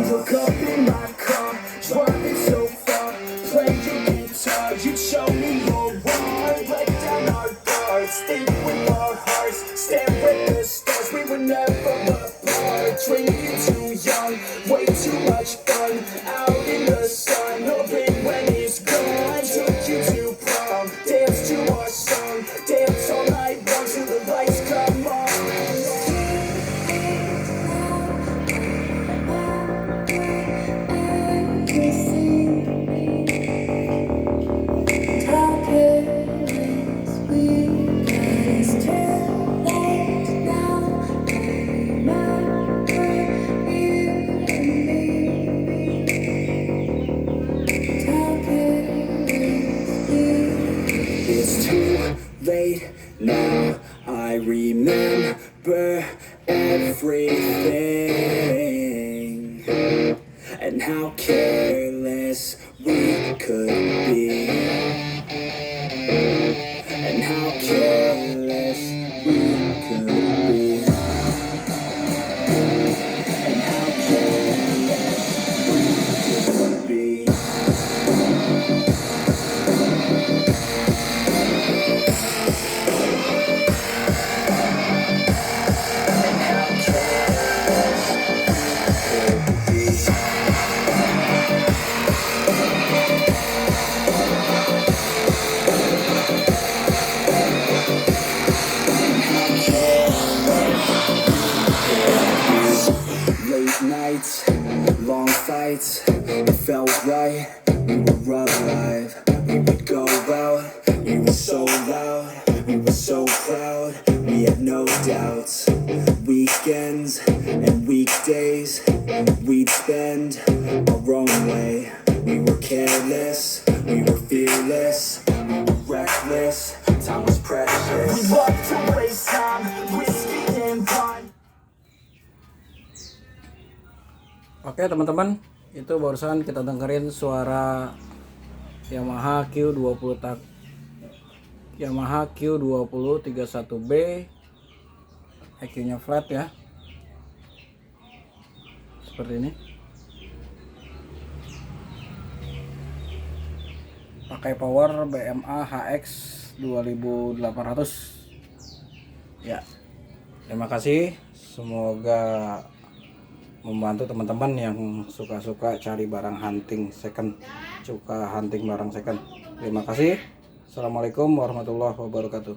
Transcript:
Look up in my car, driving so far. Play your guitar, you show me your why. Let down our guards, think with our hearts. Stare at the stars, we were never apart. Drinking too young, way too much fun. Out in the sun, hoping when it's gone. Took you to prom, dance to our song. Dance all night long till the lights come on. It's too late now, I remember everything, and how careless we could be, and how careless we could be, and how careless we could be. Late nights, long fights, it felt right, we were alive. We would go out, we were so loud, we were so proud, we had no doubts. Weekends and weekdays, we'd spend our own way. We were careless, we were fearless, we were reckless, time was precious. We loved to waste time, whiskey and wine. Oke teman-teman, itu barusan kita dengerin suara Yamaha Q2031B, EQ nya flat ya, seperti ini. Pakai power BMA HX 2800 ya. Terima kasih, semoga membantu teman-teman yang suka-suka cari barang hunting second, suka hunting barang second. Terima kasih. Assalamualaikum warahmatullahi wabarakatuh.